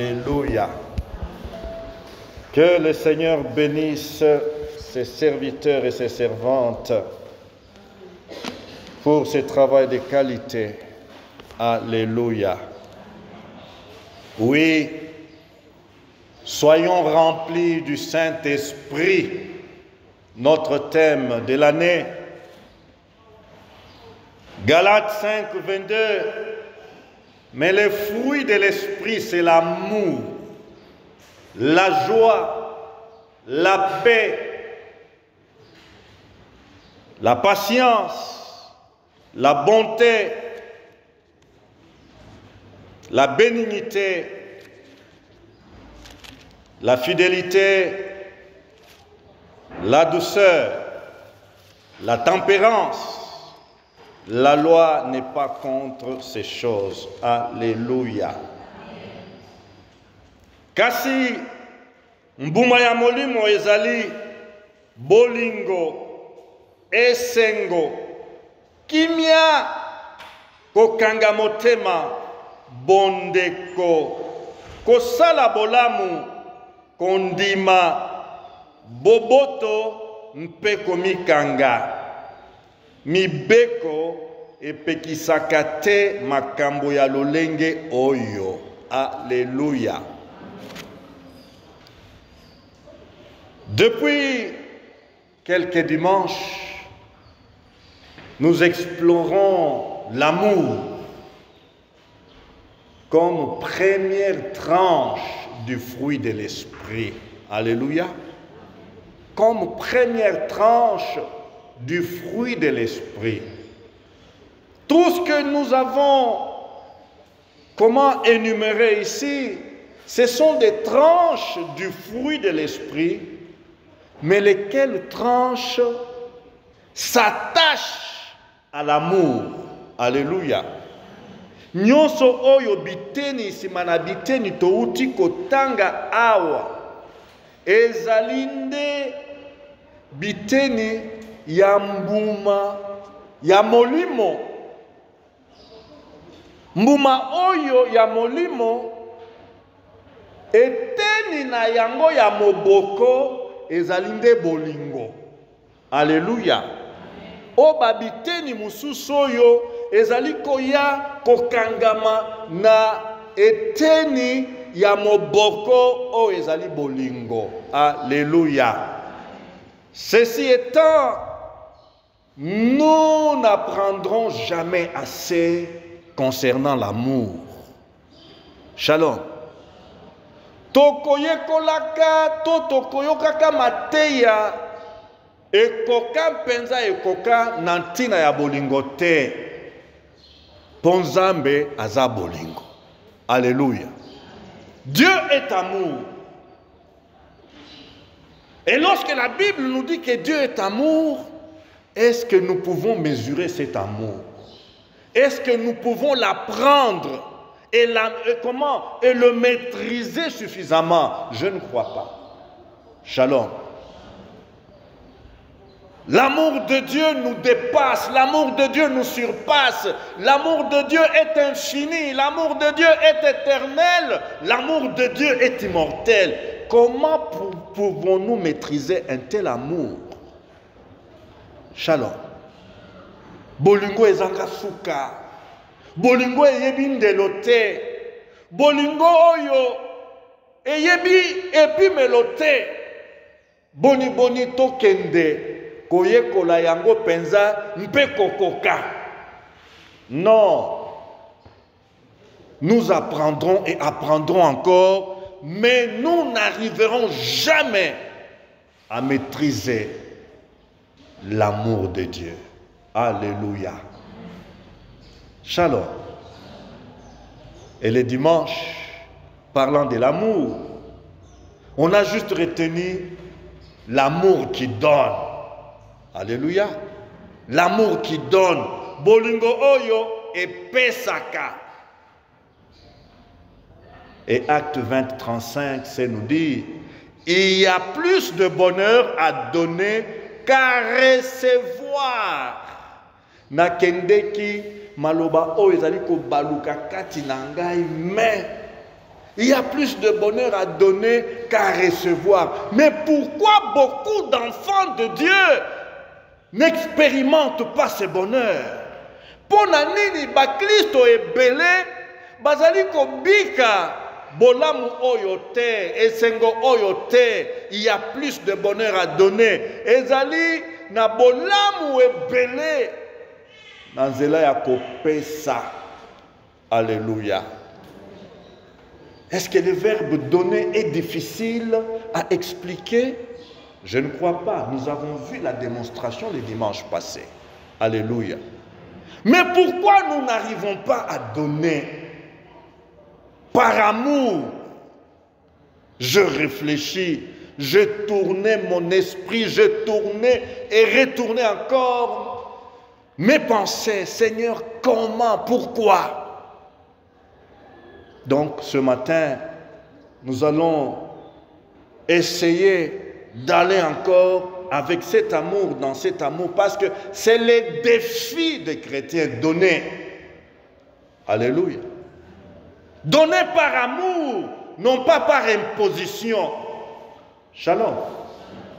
Alléluia. Que le Seigneur bénisse ses serviteurs et ses servantes pour ce travail de qualité. Alléluia. Oui, soyons remplis du Saint-Esprit, notre thème de l'année. Galates 5, 22. Mais les fruits de l'Esprit, c'est l'amour, la joie, la paix, la patience, la bonté, la bénignité, la fidélité, la douceur, la tempérance. La loi n'est pas contre ces choses. Alléluia. Kasi mbuma ya molimo ezali bolingo, esengo, kimia, kokanga motema, bondeko, kosala bolamu, kondima, boboto, mpe komikanga. Mibeko epekisaka te makambo ya lolenge oyo. Alléluia. Depuis quelques dimanches, nous explorons l'amour comme première tranche du fruit de l'esprit. Alléluia. Comme première tranche du fruit de l'esprit. Tout ce que nous avons, comment énumérer ici, ce sont des tranches du fruit de l'esprit, mais lesquelles tranches s'attachent à l'amour. Alléluia. Nyonso oyo biteni simana biteni touti kotanga awa ezalinde biteni ya mbuma ya molimo. Mbuma oyo ya molimo eteni na yango ya moboko ezalinde bolingo. Alléluia. O babiteni mususu oyo ezali koya kokangama na eteni ya moboko o ezali bolingo. Alléluia. Ceci étant, nous n'apprendrons jamais assez concernant l'amour. Shalom. Tokoye kolaka, tokoyokaka mateya, ekoka penza ekoka nantina ya bolingo te. Ponzambe aza bolingo. Alléluia. Dieu est amour. Et lorsque la Bible nous dit que Dieu est amour, est-ce que nous pouvons mesurer cet amour? Est-ce que nous pouvons l'apprendre et le maîtriser suffisamment? Je ne crois pas. Shalom. L'amour de Dieu nous dépasse, l'amour de Dieu nous surpasse, l'amour de Dieu est infini, l'amour de Dieu est éternel, l'amour de Dieu est immortel. Comment pouvons-nous maîtriser un tel amour? Shalom. Bolingo ezanga suka. Bolingo eyebi ndelote. Bolingo oyo eyebi epimelote. Boni boni tokende koyekola yango penza mpe kokoka. Non. Nous apprendrons et apprendrons encore, mais nous n'arriverons jamais à maîtriser l'amour de Dieu. Alléluia. Shalom. Et le dimanche, parlant de l'amour, on a juste retenu l'amour qui donne. Alléluia. L'amour qui donne. Bolingo oyo et pesaka. Et Acte 20, 35, c'est nous dit, il y a plus de bonheur à donner qu'à recevoir. Nakendeki maloba o ezali ko baluka kati na ngai, mais Il y a plus de bonheur à donner qu'à recevoir. Mais pourquoi beaucoup d'enfants de Dieu n'expérimentent pas ce bonheur? Pour nini ba Kristo ebele bazali kobika bolamu oyote esengo oyote, il y a plus de bonheur à donner. Ezali na bolamu ebele na nzela ya kopesa. Alléluia. Est-ce que le verbe donner est difficile à expliquer? Je ne crois pas. Nous avons vu la démonstration le dimanche passé. Alléluia. Mais pourquoi nous n'arrivons pas à donner? Par amour. Je réfléchis, je tournais mon esprit, je tournais et retournais encore mes pensées. Seigneur, comment? Pourquoi? Donc ce matin, nous allons essayer d'aller encore avec cet amour, dans cet amour, parce que c'est le défi des chrétiens, donner. Alléluia. Donner par amour, non pas par imposition. Shalom.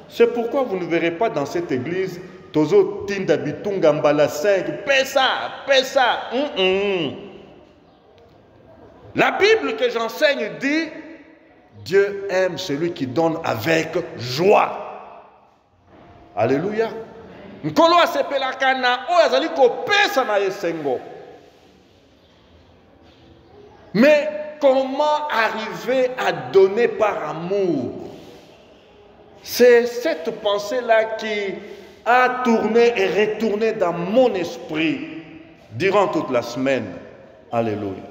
C'est pourquoi vous ne verrez pas dans cette église Tozo Tinda Bitunga Mbala 5, pesa. La Bible que j'enseigne dit, Dieu aime celui qui donne avec joie. Alléluia. Nkolo asepelaka na oyo azali kopesa na esengo. Mais comment arriver à donner par amour? C'est cette pensée-là qui a tourné et retourné dans mon esprit durant toute la semaine. Alléluia.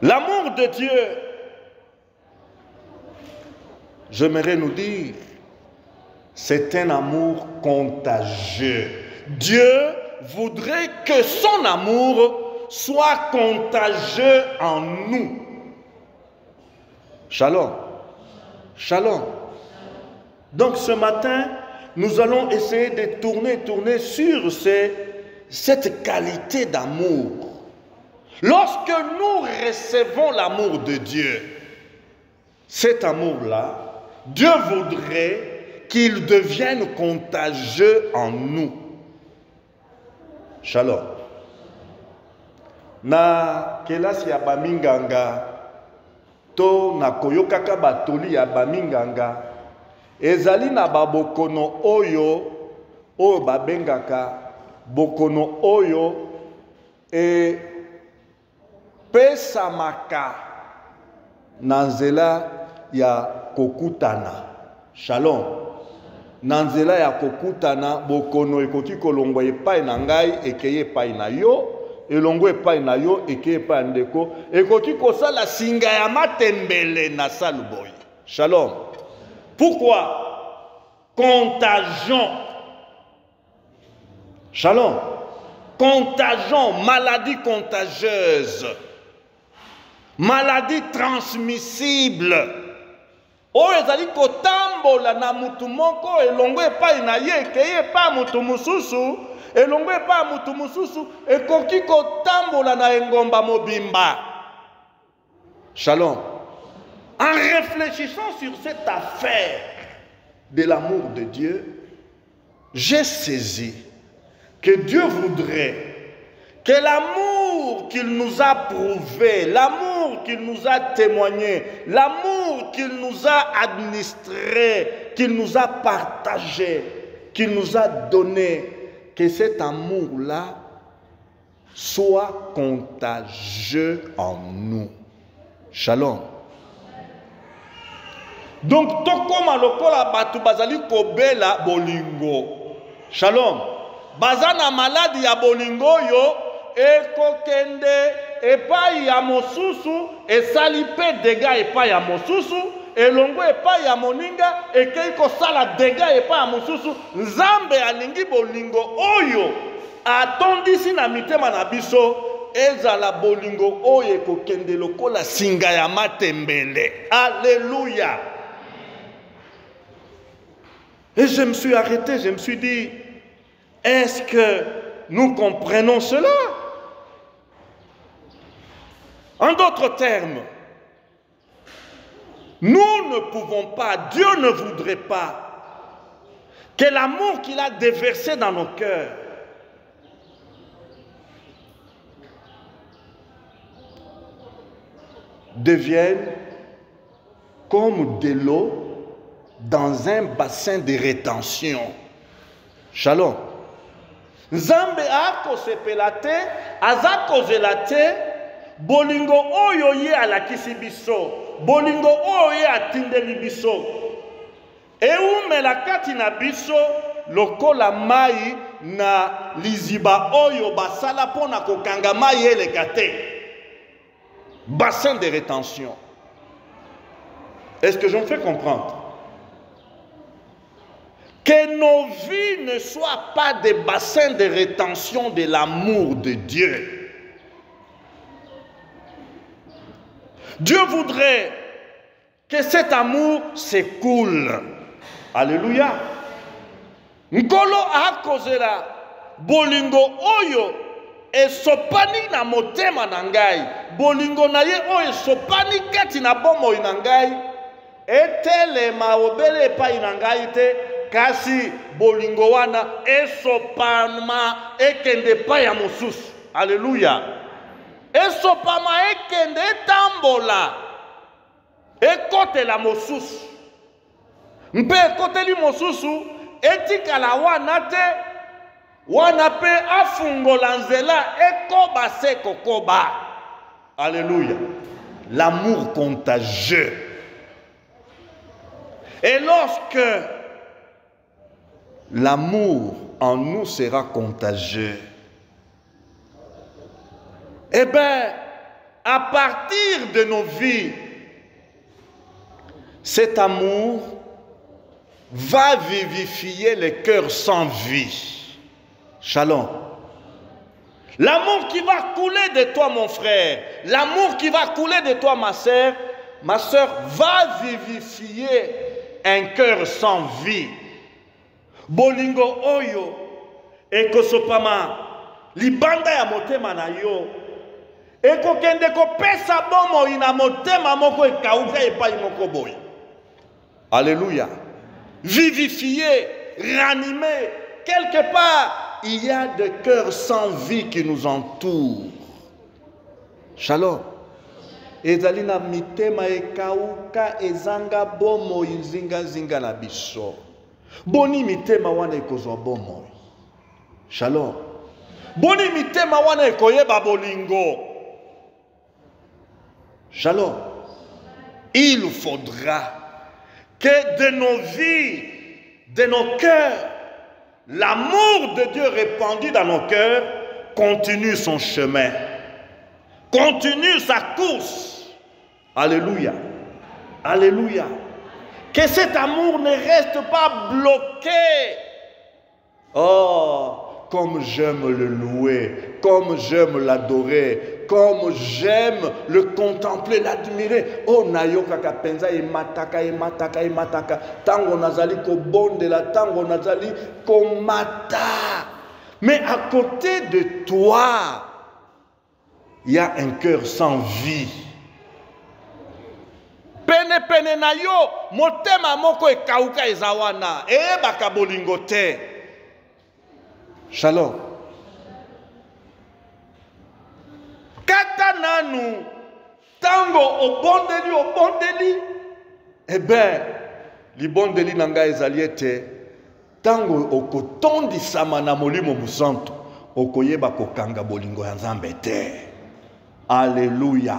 L'amour de Dieu, j'aimerais nous dire, c'est un amour contagieux. Dieu voudrait que son amour soit contagieux en nous. Shalom. Shalom. Donc ce matin, nous allons essayer de tourner sur cette qualité d'amour. Lorsque nous recevons l'amour de Dieu, cet amour-là, Dieu voudrait qu'il devienne contagieux en nous. Shalom. Na kelasi ya baminganga to na koyokaka batoli ya baminganga ezali na babokono oyo babengaka bokono oyo pesamaka na nzela ya kokutana. Shalom. Na nzela ya kokutana bokono ekoki kolongwa epai na ngai ekeye epai na yo, elongo epai na yo ekeye epai na ndeko, ekoki kosala singa ya matembele na saluboy. Shalom. Pourquoi? Contagion. Shalom. Contagion, maladie contagieuse, maladie transmissible. Oyo ezali kotambola na mutu moko elongo epai na ye ekeye epai mutu mususu, elongo epai mutu mususu ekoki kotambola na engomba mobimba. Shalom. En réfléchissant sur cette affaire de l'amour de Dieu, j'ai saisi que Dieu voudrait que l'amour qu'il nous a prouvé, l'amour qu'il nous a témoigné, l'amour qu'il nous a administré, qu'il nous a partagé, qu'il nous a donné, que cet amour-là soit contagieux en nous. Shalom. Donc, tokoma lokola batu bazali kobela bolingo. Shalom. Bazana maladi ya bolingo yo ekokende epai ya mosusu esali pe dega epai ya mosusu elongo epai ya moninga ekei kosala dega epai ya mosusu. Nzambe alingi bolingo oyo atondisi na mitema na biso ezala bolingo oyo ekokende lokola singa ya matembele. Alléluia. Et je me suis arrêté, je me suis dit, est-ce que nous comprenons cela? En d'autres termes, nous ne pouvons pas, Dieu ne voudrait pas que l'amour qu'il a déversé dans nos cœurs devienne comme de l'eau dans un bassin de rétention. Shalom. Nzambe akosepela te, aza kozela te, bolingo oyo ye alakisi biso, bolingo oyo ye atindeli biso. Eumela kati na biso lokola mai na liziba oyo basala pona kokanga mai eleka te. Bassin de rétention. Est-ce que je me fais comprendre? Que nos vies ne soient pas des bassins de rétention de l'amour de Dieu. Dieu voudrait que cet amour s'écoule. Alléluia. Nkolo akozela bolingo oyo esopani na motema na ngai. Bolingo na ye oyo esopani kati na bomoi na ngai. Etelema obele epai na ngai te. Kasi bolingo wana esopama ekende pa ya mosusu. Alléluia. Esopama ekende etambola. Ekotela mosusu. Mpe ekoteli mosusu etikala wana te. Wana pe afungola nzela ekoba se kokoba. Alléluia. L'amour contagieux. Et lorsque l'amour en nous sera contagieux, eh bien, à partir de nos vies, cet amour va vivifier les cœurs sans vie. Shalom. L'amour qui va couler de toi, mon frère, l'amour qui va couler de toi, ma sœur, va vivifier un cœur sans vie. Bolingo oyo ekosopama libanda ya motema na yo ekokende kopesa bomo ina motema moko ekauka epai moko boy. Alléluia. Vivifier, ranimer. Quelque part, il y a des cœurs sans vie qui nous entourent. Shalom. Ezalina mitema ekauka ezanga bomo izinga zinga na biso. Boni mitema wana ekozwa bomo. Shalom. Boni mitema wana ekoyeba bolingo. Shalom. Il faudra que de nos vies, de nos cœurs, l'amour de Dieu répandu dans nos cœurs continue son chemin, continue sa course. Alléluia. Alléluia. Que cet amour ne reste pas bloqué. Oh, comme j'aime le louer, comme j'aime l'adorer, comme j'aime le contempler, l'admirer. Oh, nayoka kapenza emataka, emataka, emataka. Tango nazali ko bondela, tango nazali ko mata. Mais à côté de toi, il y a un cœur sans vie. Pene pene na yo, motema moko ekauka ezawana, baka bolingo te. Shalom. Kata nanu, tango obondeli, eh ben, li bondeli nanga ezaliete, tango okotondi sama na molimo musantu, okoyeba kokanga bolingo ya Nzambe te. Alléluia.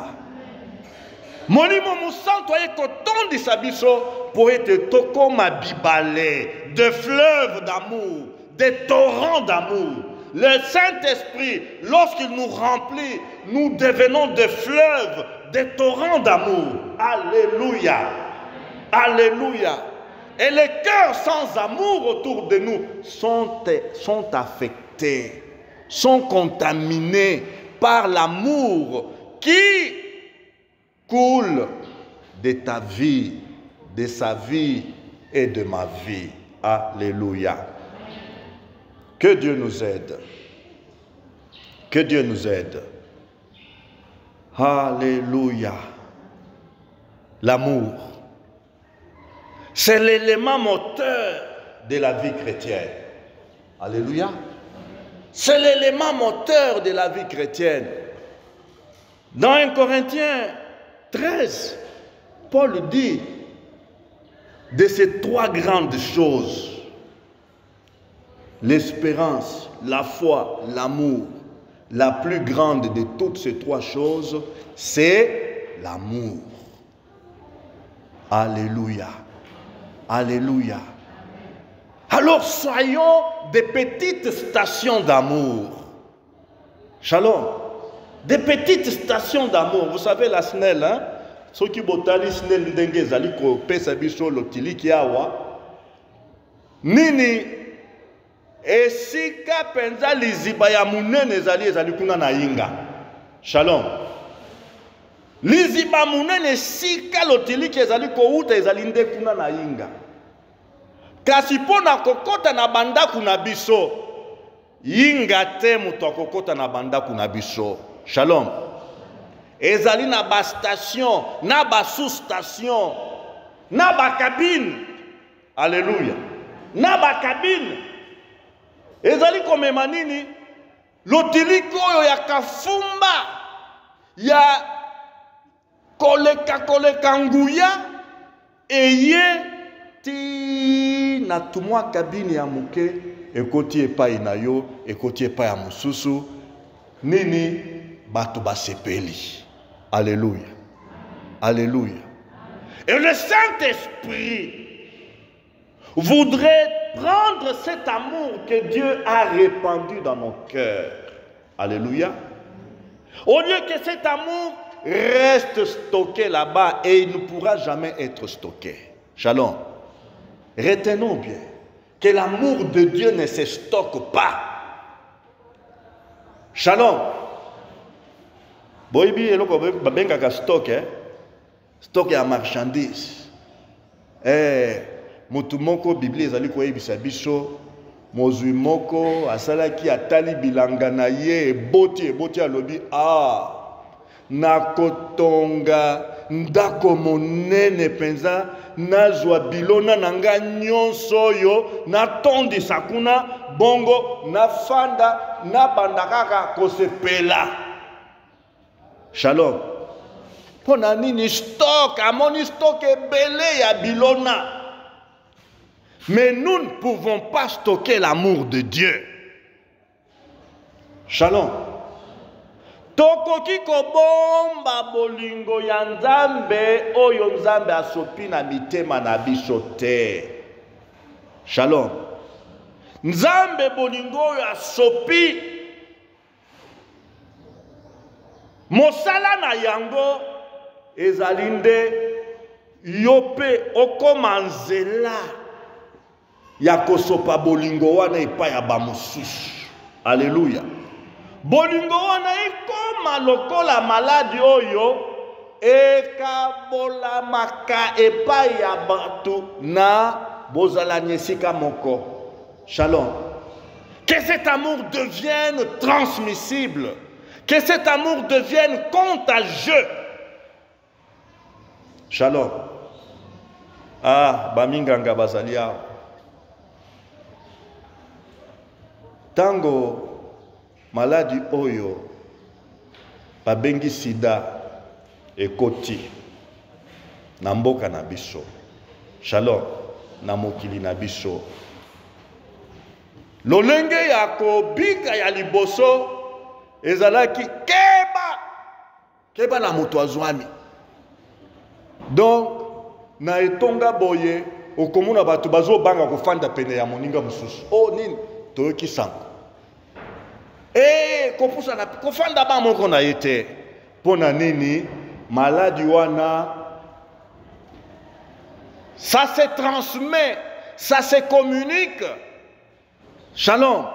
Molimo musantu ayekotondisa biso pour être toko mabibale, de fleuves d'amour, des torrents d'amour. Le Saint-Esprit, lorsqu'il nous remplit, nous devenons des fleuves, des torrents d'amour. Alléluia. Alléluia. Et les cœurs sans amour autour de nous sont affectés, sont contaminés par l'amour qui coule de ta vie, de sa vie et de ma vie. Alléluia. Que Dieu nous aide. Que Dieu nous aide. Alléluia. L'amour. C'est l'élément moteur de la vie chrétienne. Alléluia. C'est l'élément moteur de la vie chrétienne. Dans 1 Corinthiens 13, Paul dit de ces trois grandes choses, l'espérance, la foi, l'amour, la plus grande de toutes ces trois choses, c'est l'amour. Alléluia. Alléluia. Alors soyons des petites stations d'amour. Shalom. Des petites stations d'amour. Vous savez la SNEL, hein? Ceux qui botali SNEL ndenge zali ko pesa biso lotili kiawa. Nini esika penza liziba ya munene ezali kuna na inga. Shalom. Liziba munene esika lotili ki ezali ko uta ezali nde kuna na inga. Kasi pona kokota na bandaku na biso, yinga te mutu akokota na bandaku na biso. Shalom. Ezali na ba station, na ba sous-station, na ba cabine. Alléluia. Na ba cabine. Ezali komema nini? Lotiliko oyo ya kafumba, ya koleka nguya, eye ti na tumwa kabine ya muke ekoti epai na yo ekoti epai ya mususu nini bato basepeli. Alléluia. Alléluia. Et le Saint-Esprit voudrait prendre cet amour que Dieu a répandu dans nos cœurs. Alléluia. Au lieu que cet amour reste stocké là-bas et il ne pourra jamais être stocké. Shalom. Retenons bien que l'amour de Dieu ne se stocke pas. Shalom. Boibi eloko babengaka stock, stock ya marchandise. Mutu moko Biblia ezali koyebisa biso mozwi moko asalaki atali bilanga na ye eboti alobi nakotonga ndako monene penza nazwa bilona nanga nyonso oyo natondisa kuna bongo nafanda nabandakaka kosepela. Shalom. Pona nini stock, amoni stock ebele ya bilona. Mais nous ne pouvons pas stocker l'amour de Dieu. Shalom. Tokoki kobomba bolingo ya Nzambe oyo Nzambe asopi na mitema na biso te. Shalom. Nzambe bolingo oyo asopi mosala na yango ezali nde yo pe okoma nzela ya kosopa bolingo wana epai ya bamosusu. Alléluia. Bolingo wana ekoma lokola maladi oyo ekabolamaka epai ya bato na bozalani esika moko. Shalom. Que cet amour devienne transmissible. Que cet amour devienne contagieux. Shalom. Baminganga bazalia. Tango maladi oyo babengi sida ekoti na mboka na biso. Shalom. Na mokili na biso. Lolenge ya kobika ya liboso ezalaki keba na moto azwami. Donc na etonga boye okomuna bato bazobanga kofanda pene ya moninga mususu. Nini toyoki sango. Kopusa na kofanda ba moko na yete. Pona nini maladi wana ça se transmet, ça se communique. Shalom.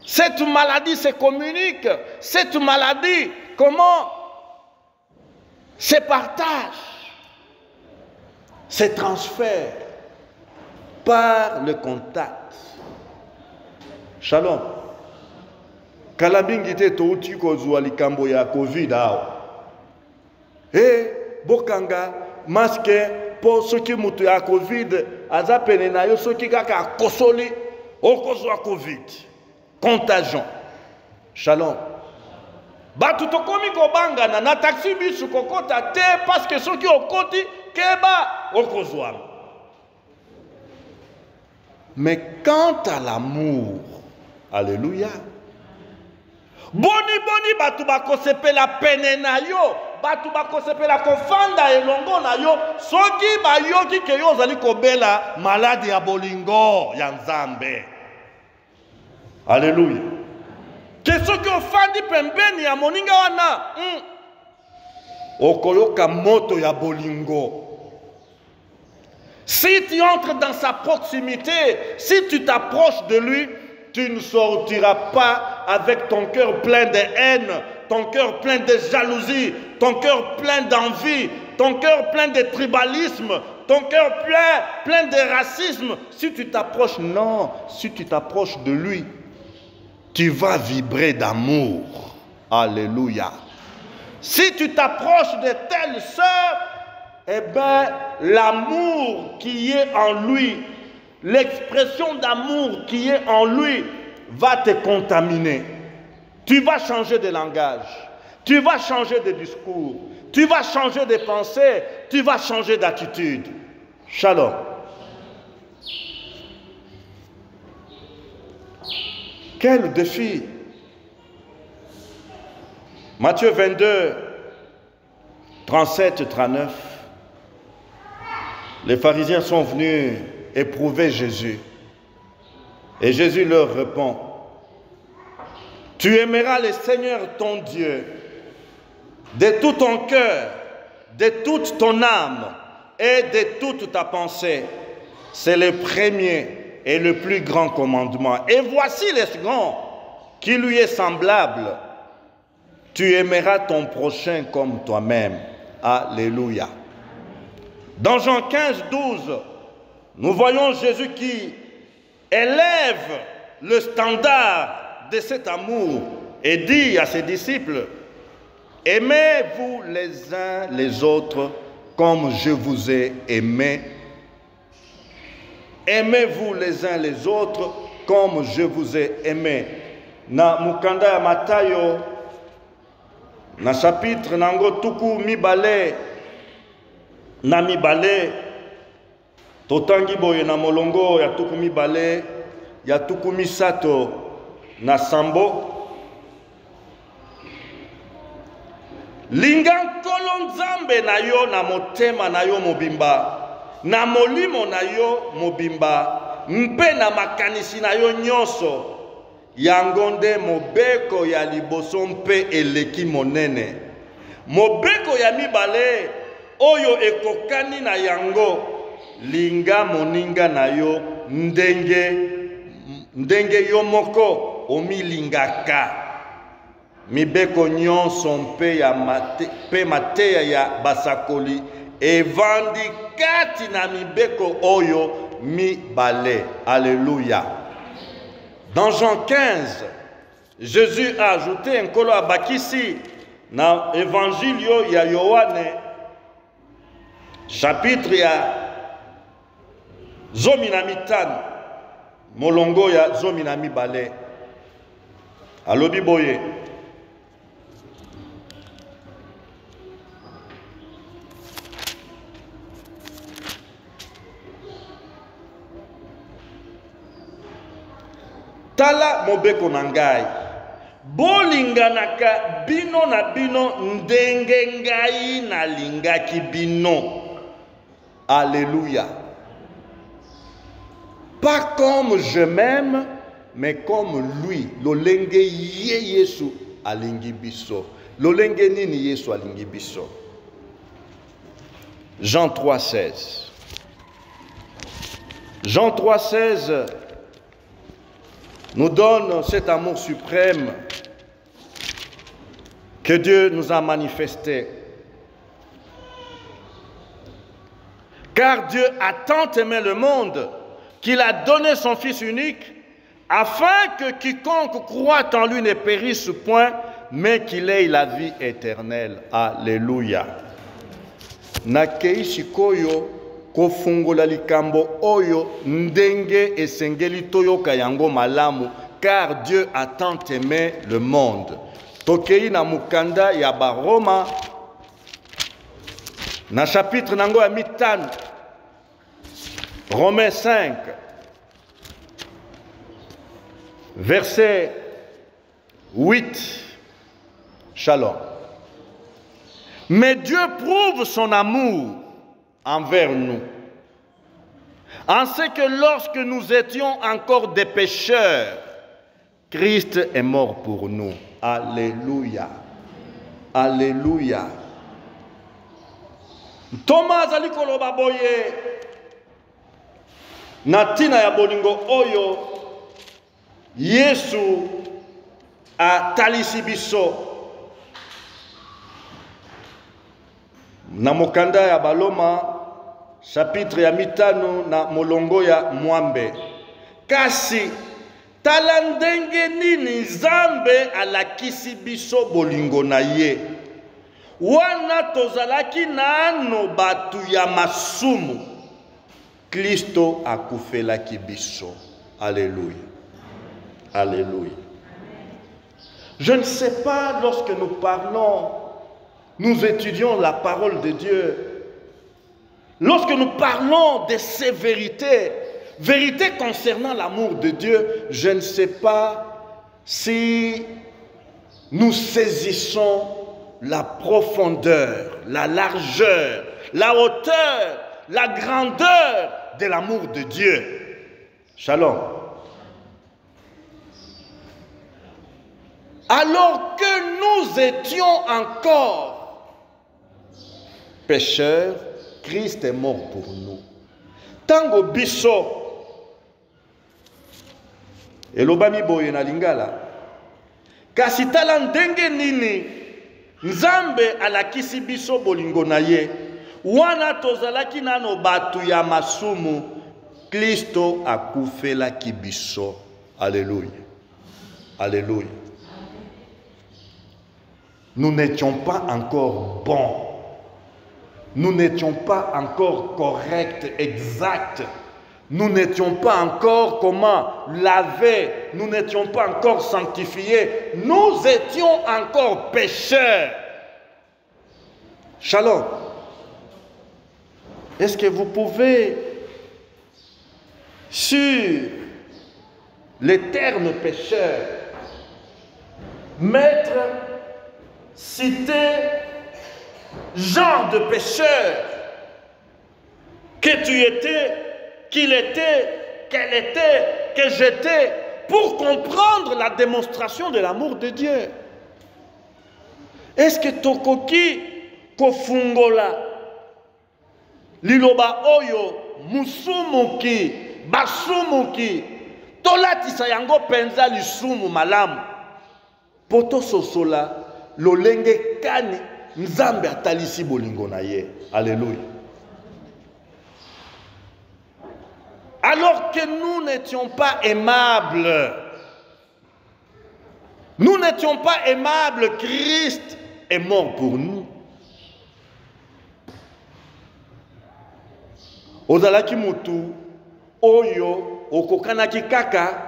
Cette maladie se communique. Cette maladie, comment se partage, se transfère par le contact. Shalom. Kalabingi te touti kozwa likambo ya Covid awa. Et bokanga masque pour ceux qui mutu à Covid, aza penena yo ceux qui kaka kosoli okozwa Covid. Contagion. Shalom. Batu tokomi kobanga na taxi bisu kokota te parce que ceux qui okoti keba okozwa. Mais quant à l'amour, alléluia. Boni batu bakosepela pene na yo, batu bakosepela kofanda elongo na yo, soki bayoki ke yo zali kobela malade ya bolingo ya Nzambe. Alléluia. Que soki ofandi pembeni ya moninga wana, okoyoka moto ya bolingo. Si tu entres dans sa proximité, si tu t'approches de lui, tu ne sortiras pas avec ton cœur plein de haine, ton cœur plein de jalousie, ton cœur plein d'envie, ton cœur plein de tribalisme, ton cœur plein de racisme. Si tu t'approches, non, si tu t'approches de lui, tu vas vibrer d'amour. Alléluia. Si tu t'approches de telle sœur, eh bien, l'amour qui est en lui, l'expression d'amour qui est en lui va te contaminer. Tu vas changer de langage, tu vas changer de discours, tu vas changer de pensée, tu vas changer d'attitude. Shalom. Quel défi! Matthieu 22, 37, 39. Les pharisiens sont venus éprouver Jésus. Et Jésus leur répond, tu aimeras le Seigneur ton Dieu de tout ton cœur, de toute ton âme et de toute ta pensée. C'est le premier et le plus grand commandement. Et voici le second qui lui est semblable. Tu aimeras ton prochain comme toi-même. Alléluia. Dans Jean 15, 12, nous voyons Jésus qui élève le standard de cet amour et dit à ses disciples, aimez-vous les uns les autres comme je vous ai aimé. Aimez-vous les uns les autres comme je vous ai aimé. Na mukanda ya Matayo, na chapitre nango tuku mibale, na mibale, totangi boye na molongo ya tuku mibale, ya tuku misato na sambo. Linga nkolo Nzambe na yo na motema na yo mobimba, na molimo na yo mobimba, mpe na makanisi na yo nyonso, yango nde mobeko ya liboso mpe eleki monene. Mobeko ya mibale oyo ekokani na yango, linga moninga na yo ndenge yo moko omilingaka. Mibeko nyonso mpe mateya ya basakoli evandi kati na mibeko oyo mibale. Alléluia. Dans Jean 15, Jésus a ajouté nkolo abakisi na Evangelio ya Yohane, chapitre ya zomi na mitano, molongo ya zomi na mibale. Alobi boye, tala mobeko na ngai, bolinganaka bino na bino ndenge ngai nalingaki bino. Alléluia. Pas comme je m'aime, mais comme lui. Lolenge ye Yesu alingi biso. Lolenge nini Yesu alingi biso. Jean 3,16. Jean 3,16 nous donne cet amour suprême que Dieu nous a manifesté. Car Dieu a tant aimé le monde qu'il a donné son Fils unique, afin que quiconque croit en lui ne périsse point, mais qu'il ait la vie éternelle. Alléluia. nakei sikoyo kofungola likambo oyo ndenge esengeli toyoka yango malamu, car Dieu a tant aimé le monde. Tokei na mukanda ya Baroma na chapitre nango ya mitano, Romains 5 verset 8. Shalom. Mais Dieu prouve son amour envers nous, en ce que lorsque nous étions encore des pécheurs, Christ est mort pour nous. Alléluia. Alléluia. Thomas ali koloba boye natina ya bolingo oyo Yesu a talisi biso na mokanda ya Baloma chapitre ya mitano na molongo ya mwambe. Kasi tala ndenge nini Nzambe alakisi biso bolingo na ye, wana tozalaki nano batu ya masumu, Kristo akufelaki biso. Alléluia. Alléluia. Je ne sais pas, lorsque nous parlons, nous étudions la parole de Dieu, lorsque nous parlons de ces vérités, vérités concernant l'amour de Dieu, je ne sais pas si nous saisissons la profondeur, la largeur, la hauteur, la grandeur de l'amour de Dieu. Shalom. Alors que nous étions encore pécheurs, Christ est mort pour nous. Tango biso elobami boye na lingala, kasi tala ndenge nini Nzambe alakisi biso bolingo na ye, wana tozalaki nano batu ya masumu, Kristo akufelaki biso. Alléluia. Alléluia. Nous n'étions pas encore bons. Nous n'étions pas encore corrects, exacts. Nous n'étions pas encore lavés. Nous n'étions pas encore sanctifiés. Nous étions encore pécheurs. Shalom. Est-ce que vous pouvez, sur les termes pécheurs, citer genre de pécheur que tu étais, qu'il était, qu'elle était, que j'étais, pour comprendre la démonstration de l'amour de Dieu? Est-ce que tokoki kofungola liloba oyo musumuki basumuki tolatisa yango penza lisumu malamu poto sosola lolenge kani Nzambe atalisi bolingo na ye? Alléluia. Alors que nous n'étions pas aimables, Christ est mort pour nous. Ozalaki mutu oyo okokanaki kaka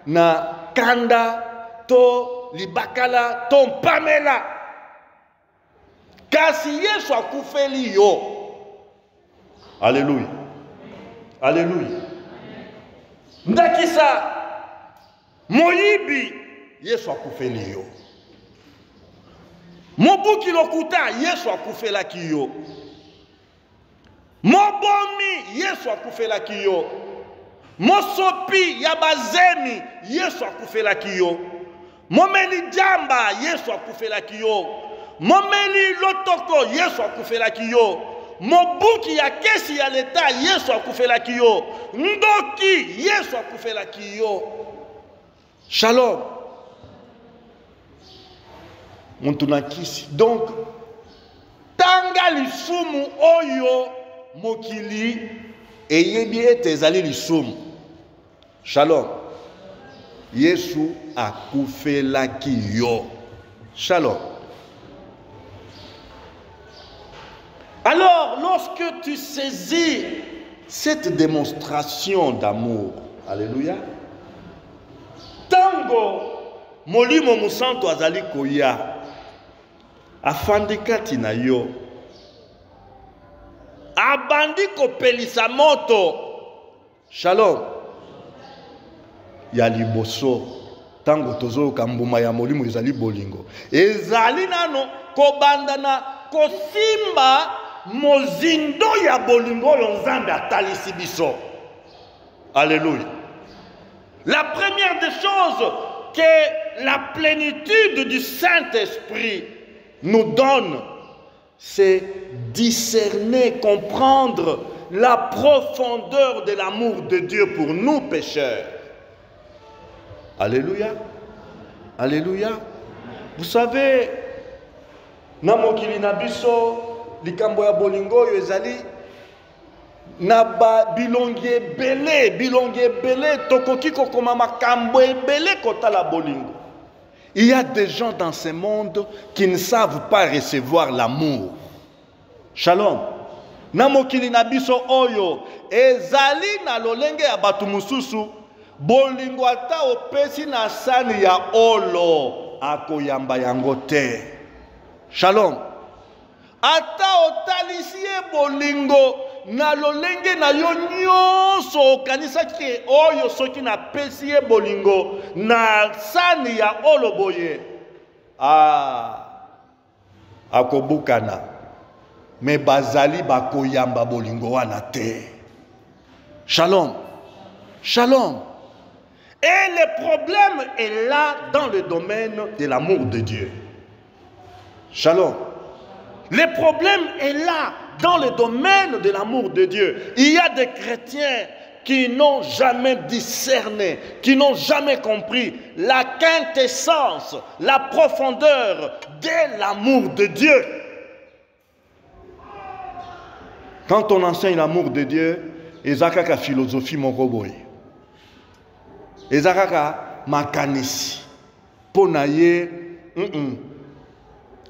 na kanda to libakala to mpamela, kasi Yesu akufeli yo. Alléluia. Alléluia. Ndakisa moyibi, Yesu akufeli yo. Mobuki lokuta, Yesu akufelaki yo. Mobomi, Yesu akufelaki yo. Mosopi ya bazemi, Yesu akufelaki yo. Momeli jamba, Yesu akufelaki yo. Momeli lotoko, Yesu akufelaki yo. Mobuki ya kesi ya leta, Yesu akufelaki yo. Ndoki, Yesu akufelaki yo. Shalom. Montunakisi. Donc, tanga lisumu oyo mokili eyebi ete ezali lisumu. Shalom. Yesu akufelaki yo. Shalom. Alors, lorsque tu saisis cette démonstration d'amour, alléluia, tango molimo musanto azali koya afandi kati na yo abandi kopelisa moto shalom ya liboso tango tozoyoka mbuma ya molimo ezali bolingo ezali nano kobandana kosimba mozindo ya bolingo oyo nzambe atalisi biso. Alléluia. La première des choses que la plénitude du Saint-Esprit nous donne, c'est discerner, comprendre la profondeur de l'amour de Dieu pour nous pécheurs. Alléluia. Alléluia. Vous savez, na mokili na biso likambo ya bolingo oyo ezali na ba bilongi ebele tokoki kokoma makambo ebele kotala bolingo. Il y a des gens dans ce monde qui ne savent pas recevoir l'amour. Shalom. Na mokili na biso oyo ezali na lolenge ya batu mususu bolingo ata opesi na sani ya olo akoyamba yango te. Shalom. Ata otalisie bolingo na lolenge na yo nyonso okanisa ki oyo soki na pesie bolingo na sani ya olo boye akobukana me bazali bakoyamba bolingo wana te. Shalom. Shalom. Et le problème est là dans le domaine de l'amour de Dieu. Shalom. Le problème est là dans le domaine de l'amour de Dieu. Il y a des chrétiens qui n'ont jamais discerné, qui n'ont jamais compris la quintessence, la profondeur de l'amour de Dieu. Quand on enseigne l'amour de Dieu, ezakaka philosophie mokoboye. Ezakaka makanisi. Ponaye,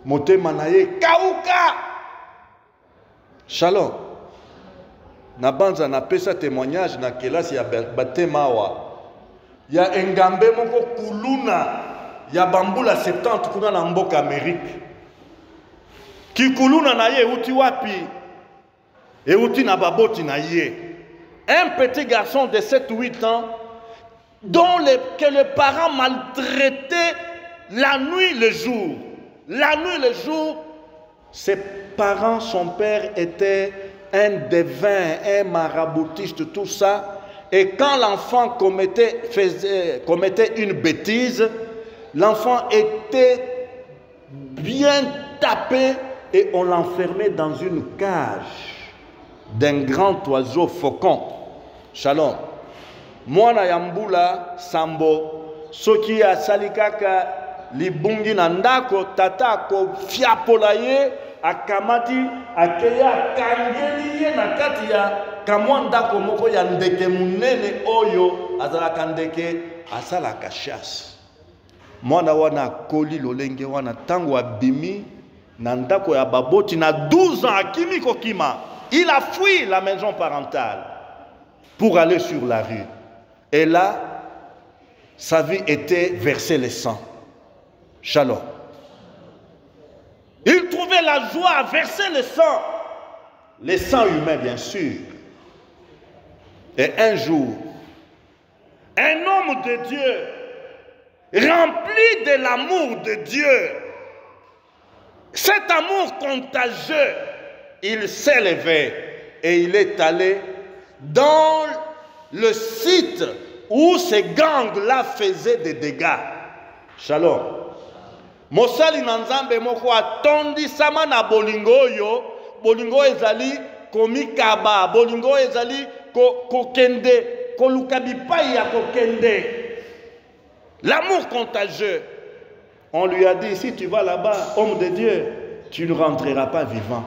motema naye kauka. Shalom. Nabanza na pesa témoignage na kelasi ya batemawa. Ya engambe moko kuluna ya bambula 70 kuna na mboka Amerique. Kikuluna na ye uti wapi? Et uti na baboti na ye. Un petit garçon de 7-8 ans que les parents maltraitaient la nuit le jour. La nuit le jour, ses parents, son père était un devin, un maraboutiste, tout ça. Et quand l'enfant commettait une bêtise, l'enfant était bien tapé et on l'enfermait dans une cage d'un grand oiseau faucon. Shalom. Mwana yambula sambo soki asali kaka libungi na ndako tata ko fiapola ye akamati akeya kangeli ye na kati ya kamwa ndako moko ya ndeke munene oyo azalaka ndeke asalaka chasse. Mwana wana koli lolenge wana tango abimi na ndako ya baboti na 12 ans akimi kokima. Il a fui la maison parentale pour aller sur la rue. Et là, sa vie était versée le sang. Shalom. Il trouvait la joie à verser le sang humain bien sûr. Et un jour, un homme de Dieu, rempli de l'amour de Dieu, cet amour contagieux, il s'est levé et il est allé dans le site où ces gangs-là faisaient des dégâts. Shalom. Mosali nanzambe moko atondi sama na bolingo yo, bolingo ezali komikaba, bolingo ezali kokende, kolukabipai ya kokende. L'amour contagieux. On lui a dit, si tu vas là-bas, homme de Dieu, tu ne rentreras pas vivant.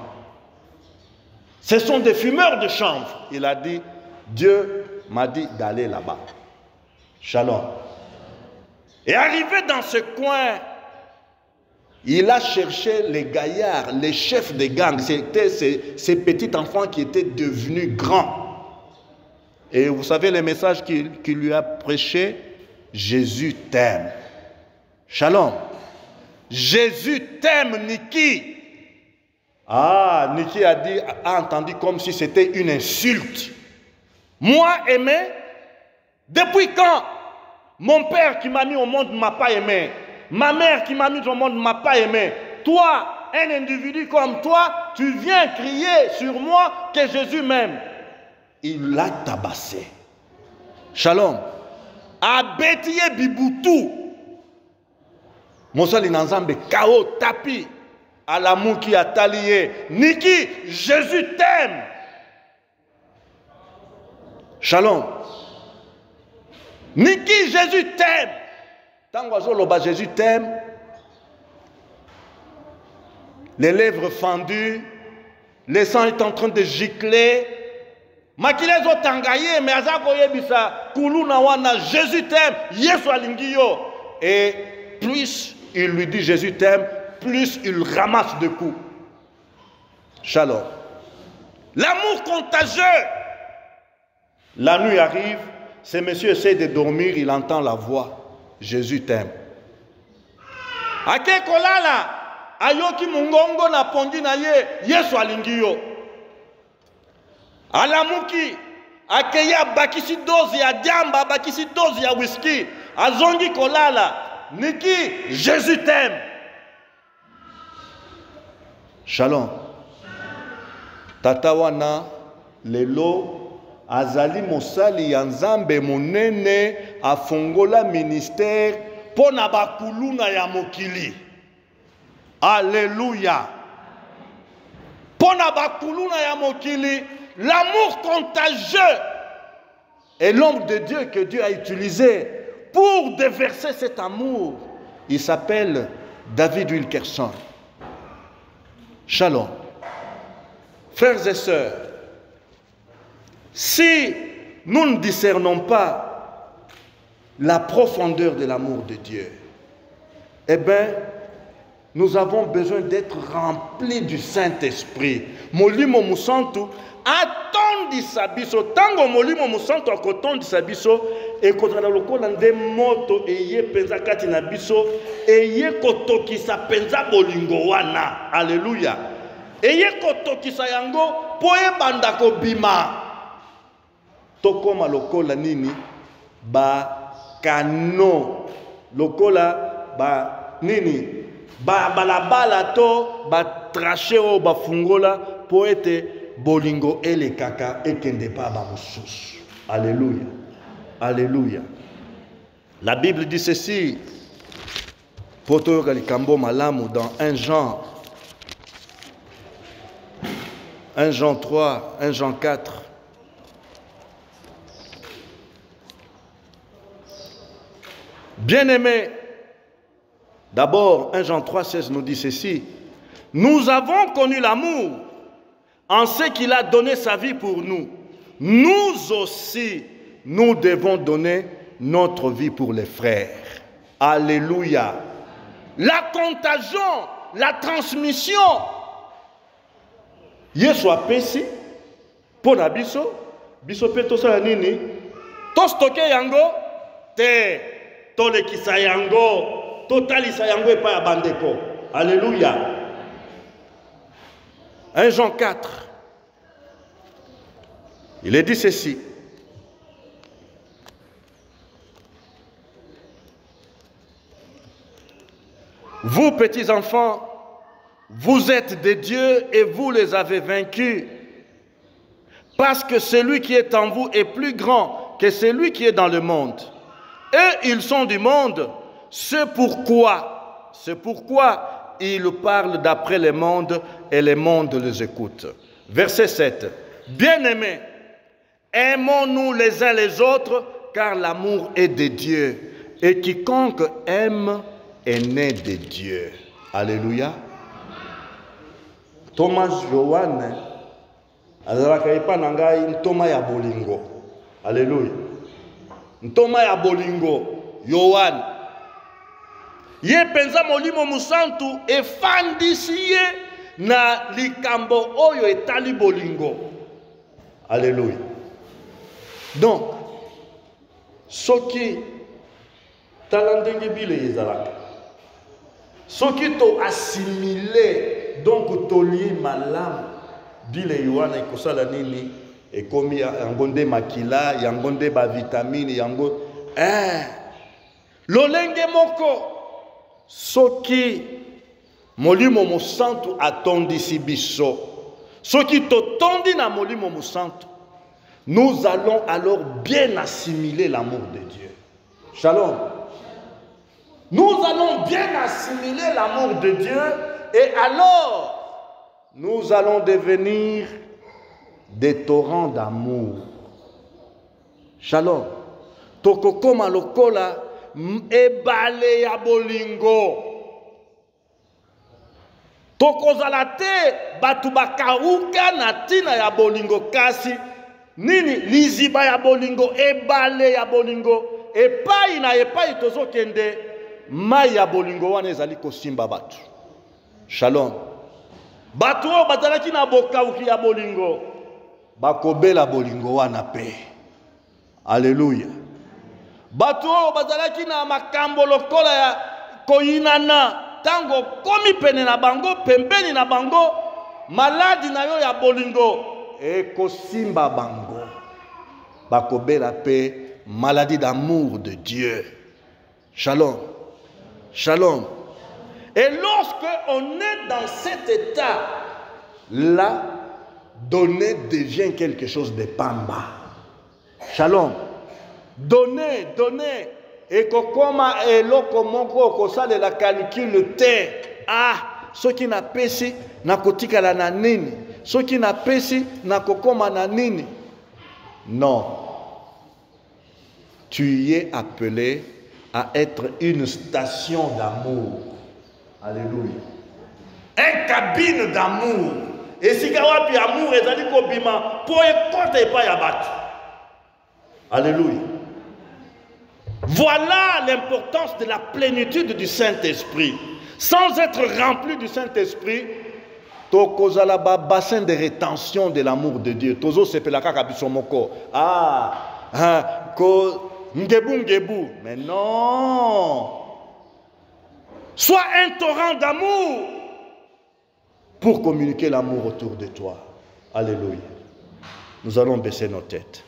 Ce sont des fumeurs de chanvre. Il a dit, Dieu m'a dit d'aller là-bas. Shalom. Et arrivé dans ce coin, Il a cherché les gaillards, les chefs des gangs. C'était ces petits enfants qui étaient devenus grands. Et vous savez le message qu'il lui a prêché? Jésus t'aime. Shalom. Jésus t'aime, Niki. Ah, Niki a entendu comme si c'était une insulte. Moi, aimé, depuis quand? Mon père qui m'a mis au monde ne m'a pas aimé. Ma mère qui m'a mis au monde ne m'a pas aimé. Toi, un individu comme toi, tu viens crier sur moi que Jésus m'aime. Il l'a tabassé. Shalom. Abetiye Bibutu. Mosali Nanzambe, Kao, Tapi. À l'amour qui a talié. Niki, Jésus t'aime. Shalom. Niki, Jésus t'aime. Tangoazo Loba, Jésus t'aime. Les lèvres fendues. Le sang est en train de gicler. Makilezo tangaye, mais azako yebisa. Kuluna wana, Jésus t'aime. Yesu alingiyo. Et plus il lui dit Jésus t'aime, plus il ramasse de coups. Shalom. L'amour contagieux. La nuit arrive, ce monsieur essaie de dormir, il entend la voix. Jésus t'aime. Ake kolala, ayoki mungongo na pondi na ye, Yesu alingi yo. Alamuki, akeya bakisi dozi ya diamba, bakisi dozi ya whisky, azongi kolala, Niki, Jésus t'aime. Shalom. Tatawana, lelo, azali mosali ya nzambe monene afongola ministère pona bakuluna ya mokili. Alléluia. Pona bakuluna ya mokili, l'amour contagieux est l'homme de Dieu que Dieu a utilisé pour déverser cet amour. Il s'appelle David Wilkerson. Shalom. Frères et sœurs, si nous ne discernons pas la profondeur de l'amour de Dieu, eh bien, nous avons besoin d'être remplis du Saint-Esprit. Molimo musantu atondisa biso tango molimo musantu akotondisa biso ekotana lokola nde moto eye penza kati na biso eye kotokisa penza bolingo wana. Alléluia. Eye kotokisa yango po ebanda kobima. Tokoma lokola nini ba kano lokola ba nini ba balabala to ba traché o ba fungola po ete bolingo ele kaka ekende pa ba mususu. Alléluia. Alléluia. La Bible dit ceci. Poto kalikambo malamu dans 1 Jean 3, 1 Jean 4. Bien-aimés, d'abord 1 Jean 3, 16 nous dit ceci. Nous avons connu l'amour en ce qu'il a donné sa vie pour nous. Nous aussi, nous devons donner notre vie pour les frères. Alléluia. La contagion, la transmission. Yesu apesi pour na biso, biso pe to sala nini? To stocké yango te, to lekisa yango, to talisa yango epa ya bandeko. Alléluia. 1 Jean 4. Il est dit ceci. Vous, petits enfants, vous êtes des dieux et vous les avez vaincus. Parce que celui qui est en vous est plus grand que celui qui est dans le monde. Eux, ils sont du monde. C'est pourquoi ils parlent d'après le monde et le monde les écoute. Verset 7. Bien-aimés, aimons-nous les uns les autres, car l'amour est de Dieu. Et quiconque aime est né de Dieu. Alléluia. Thomas Joanne, azalaka epa na ngai ntoma ya bolingo. Alléluia. Ntoma ya bolingo, Yohan. Ye penza molimo musantu efandisi ye na likambo oyo etali bolingo. Alléluia. Donc, soki talandenge bile yezalaka. Soki to assimilé donc to lié malam bile yoana ekosala nini ekomi yango nde makila yango nde ba vitamine yango lolenge moko soki molimo musantu atondisi biso soki totondi na molimo musantu nous allons alors bien assimiler l'amour de Dieu. Shalom. Nous allons bien assimiler l'amour de Dieu et alors nous allons devenir des torrents d'amour. Shalom. Tokokoma lokola ebale ya bolingo. Tokozala te batu bakauka na tina ya bolingo kasi nini liziba ya bolingo ebale ya bolingo epai na epai tozokende mai ya bolingo wana ezali kosimba batu. Shalom. Batu oyo bazalaki na bokauki ya bolingo bakobela bolingo wana pe. Alléluia. Batu oyo bazalaki na makambo lokola ya koyinana tango komi pene na bango pembeni na bango maladi na yo ya bolingo ekosimba bango bakobela pe maladie d'amour de Dieu. Shalom. Shalom. Et lorsque on est dans cet état là, donner devient quelque chose de pamba. Shalom. Donner, donner. Et kokoma eloko moko kosala la calcul te. Ah, ceux qui n'a pesi na kotika la nanini, ceux qui n'a pesi na kokoma nanini. Non. Tu y es appelé à être une station d'amour. Alléluia. Un cabine d'amour. Et si kawapi amour ezali kobima po ekota epa ya batu. Alléluia. Voilà l'importance de la plénitude du Saint-Esprit. Sans être rempli du Saint-Esprit, tokozala ba bassin de rétention de l'amour de Dieu. Tozo sepelaka kabiso moko. Ko ngebu. Mais non. Sois un torrent d'amour pour communiquer l'amour autour de toi. Alléluia. Nous allons baisser nos têtes.